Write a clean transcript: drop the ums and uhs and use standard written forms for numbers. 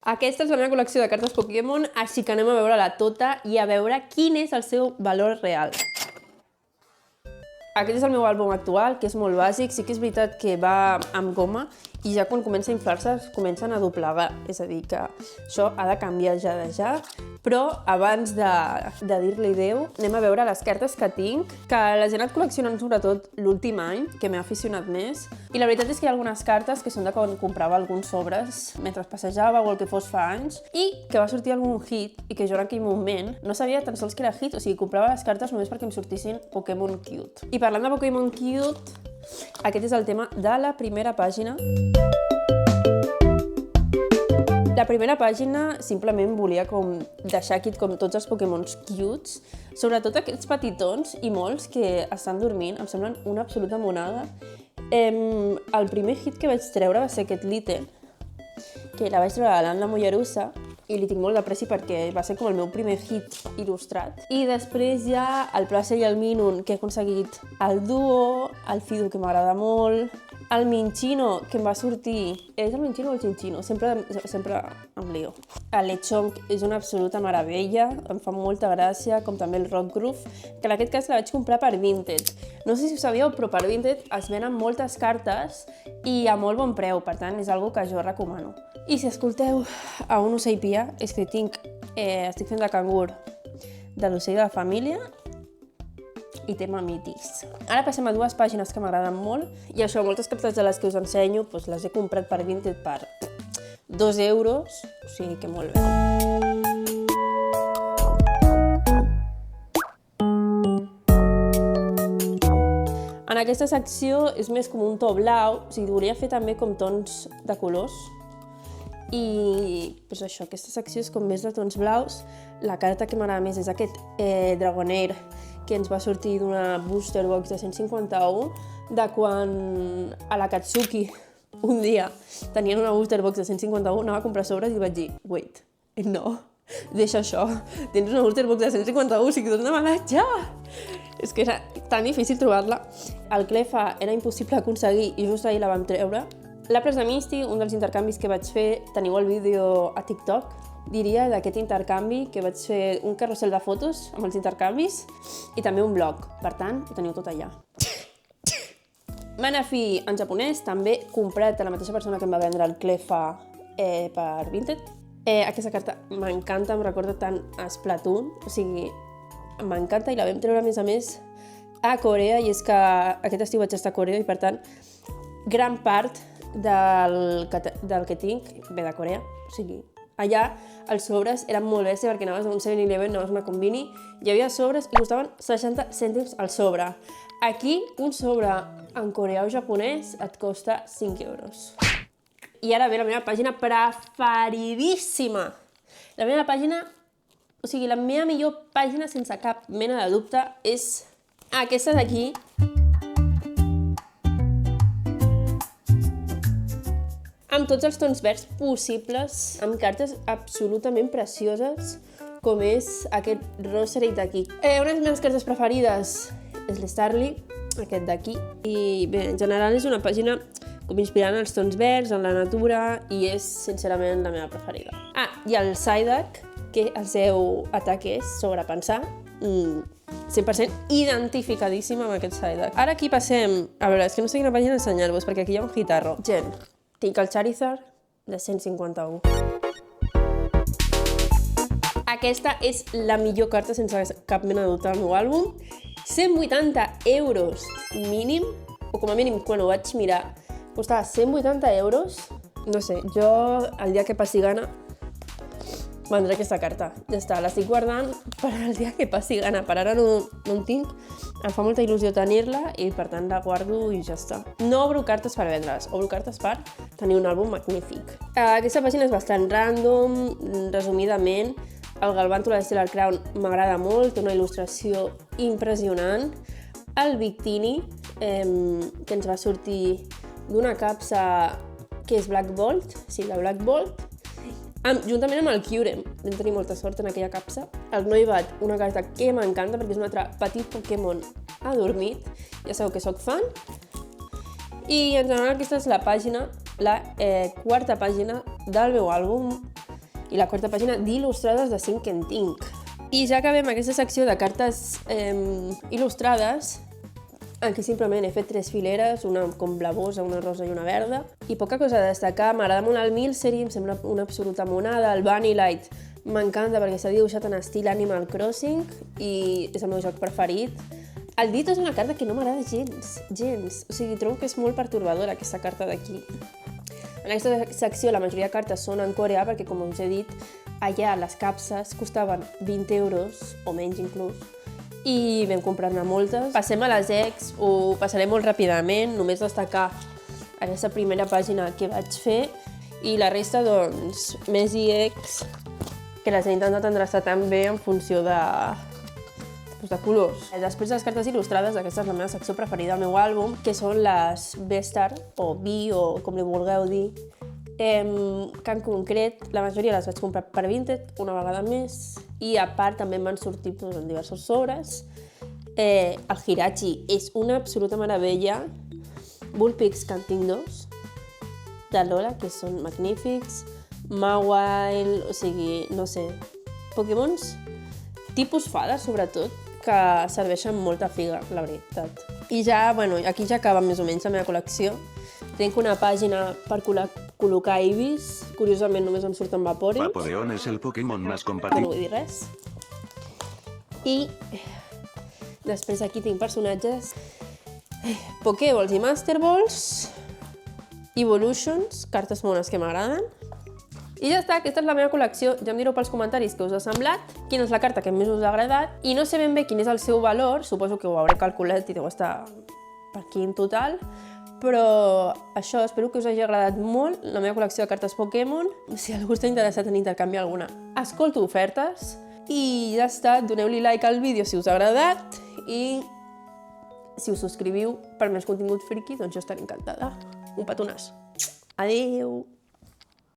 Aquesta és la meva col·lecció de cartes Pokémon, així que anem a veure-la tota i a veure quin és el seu valor real. Aquest és el meu àlbum actual, que és molt bàsic. Sí que és veritat que va amb goma i ja quan comença a inflar-se comencen a doblegar. És a dir, que això ha de canviar ja de ja. Però abans de dir-li adéu, anem a veure les cartes que tinc, que les he anat col·leccionant sobretot l'últim any, que m'he aficionat més. I la veritat és que hi ha algunes cartes que són de quan comprava alguns sobres mentre passejava o el que fos fa anys, i que va sortir algun hit i que jo en aquell moment no sabia tan sols que era hit, o sigui, comprava les cartes només perquè em sortissin Pokémon Cute. I parlant de Pokémon Cute, aquest és el tema de la primera pàgina. La primera pàgina simplement volia deixar aquí com tots els Pokémons cutes, sobretot aquests petitons i molts que estan dormint, em semblen una absoluta monada. El primer hit que vaig treure va ser aquest Litten, que la vaig treure a l'Anna Mollerussa, i li tinc molt d'apreci perquè va ser com el meu primer hit il·lustrat. I després hi ha el Placer i el Minun, que he aconseguit el Duo, el Fido, que m'agrada molt, el Minccino, que em va sortir... És el Minccino o el Chinchino? Sempre em lio. El Lechonk és una absoluta meravella, em fa molta gràcia, com també el Rock Groove, que en aquest cas la vaig comprar per Vinted. No sé si ho sabíeu, però per Vinted es venen moltes cartes i a molt bon preu, per tant és una que jo recomano. I si escolteu a un ocell piar, és que estic fent de cangur de l'ocell de la família i té mamitis. Ara passem a dues pàgines que m'agraden molt, i això, moltes cartes de les que us ensenyo les he comprat per Vinted per 2 euros, o sigui que molt bé. En aquesta secció és més com un to blau, o sigui, volia fer també com tons de colors. I això, aquesta secció és com més de tons blaus. La carta que m'agrada més és aquest Dragonair, que ens va sortir d'una booster box de 151, de quan a la Katsuki un dia tenien una booster box de 151, anava a comprar sobres i vaig dir, wait, no, deixa això, tens una booster box de 151, o sigui, dóna-me-la ja! És que era tan difícil trobar-la. El Cleffa era impossible aconseguir i just ahir la vam treure. L'Apres de Misty, un dels intercanvis que vaig fer, teniu el vídeo a TikTok, diria, d'aquest intercanvi, que vaig fer un carrusel de fotos amb els intercanvis i també un blog, per tant, ho teniu tot allà. Manaphy, en japonès, també comprat de la mateixa persona que em va vendre el Cleffa per Vinted. Aquesta carta m'encanta, em recorda tant a Splatoon, o sigui, m'encanta, i la vam treure, a més, a Corea, i és que aquest estiu vaig estar a Corea i, per tant, gran part del que tinc ve de Corea. O sigui, allà els sobres eren molt bèstia perquè anaves a un 7-Eleven, anaves a una Combini, hi havia sobres i costaven 60 cèntims al sobre. Aquí, un sobre en coreà o japonès et costa 5 euros. I ara ve la meva pàgina preferidíssima. La meva pàgina, o sigui, la meva millor pàgina, sense cap mena de dubte, és aquesta d'aquí. Amb tots els tons verds possibles, amb cartes absolutament precioses, com és aquest Roserade d'aquí. Una de les meves cartes preferides és l'Starly, aquest d'aquí. I bé, en general és una pàgina com inspirant els tons verds, en la natura, i és, sincerament, la meva preferida. I el Psyduck, que el seu atac és sobrepensar, 100% identificadíssim amb aquest Psyduck. Ara aquí passem... A veure, és que no sé quina pàgina ensenyar-vos, perquè aquí hi ha un guitarro. Gent, tinc el Charizard de 151. Aquesta és la millor carta sense cap mena de dubte del meu àlbum. 180 euros mínim, o com a mínim quan ho vaig mirar, costava 180 euros. No sé, jo el dia que passi gana vendré aquesta carta. Ja està, l'estic guardant per al dia que passi gana. Per ara no en tinc, em fa molta il·lusió tenir-la i per tant la guardo i ja està. No obro cartes per vendre-les, obro cartes per tenir un àlbum magnífic. Aquesta pàgina és bastant random, resumidament. El Galvantula de Stellar Crown m'agrada molt, té una il·lustració impressionant. El Victini, que ens va sortir d'una capsa que és Black Bolt, sí, la Black Bolt, juntament amb el Kyurem. Vam tenir molta sort en aquella capsa. El Noibat, una carta que m'encanta perquè és un altre petit Pokémon adormit. Ja sabeu que sóc fan. I en general aquesta és la pàgina, la quarta pàgina del meu àlbum. i la quarta pàgina d'il·lustrades de Cinc en Tinc. I ja acabem aquesta secció de cartes il·lustrades, en què simplement he fet 3 fileres, una com blavosa, una rosa i una verda. I poca cosa a destacar, m'agrada molt el Milcery, em sembla una absoluta monada. El Bunny Light m'encanta perquè s'ha dibuixat en estil Animal Crossing i és el meu joc preferit. El Ditto és una carta que no m'agrada gens. O sigui, trobo que és molt pertorbadora aquesta carta d'aquí. En aquesta secció la majoria de cartes són en coreà perquè, com us he dit, allà les capses costaven 20 euros, o menys inclús, i vam comprar-ne moltes. Passem a les ex, ho passaré molt ràpidament, només destacar aquesta primera pàgina que vaig fer i la resta, doncs, més i ex, que les he intentat endreçar també en funció de colors. Després de les cartes il·lustrades, aquesta és la meva secció preferida del meu àlbum, que són les B-Star, o B, o com li vulgueu dir, que en concret la majoria les vaig comprar per Vinted una vegada més i a part també em van sortir en diversos sobres. El Hirachi és una absoluta meravella. Bullpix, que en tinc 2, de Lola, que són magnífics. Mawile, o sigui, no sé, Pokémons tipus fada, sobretot, que serveixen molta figa, la veritat. I ja, bueno, aquí ja acaba més o menys la meva col·lecció. Tinc una pàgina per col·locar Eevees, curiosament només em surten Vaporeon. Vaporeon és el Pokémon més No compatible. vull dir res. I després aquí tinc personatges Pokéballs i Master Balls, Evolutions, cartes mones que m'agraden. I ja està, aquesta és la meva col·lecció. Ja em direu pels comentaris què us ha semblat, quina és la carta que més us ha agradat, i no sé ben bé quin és el seu valor, suposo que ho hauré calculat i deu estar per aquí en total, però això, espero que us hagi agradat molt la meva col·lecció de cartes Pokémon. Si algú està interessat en intercanviar alguna, escolto ofertes, i ja està, doneu-li like al vídeo si us ha agradat, i si us subscriviu per més contingut friki, doncs jo estaré encantada. Un petonàs. Adéu!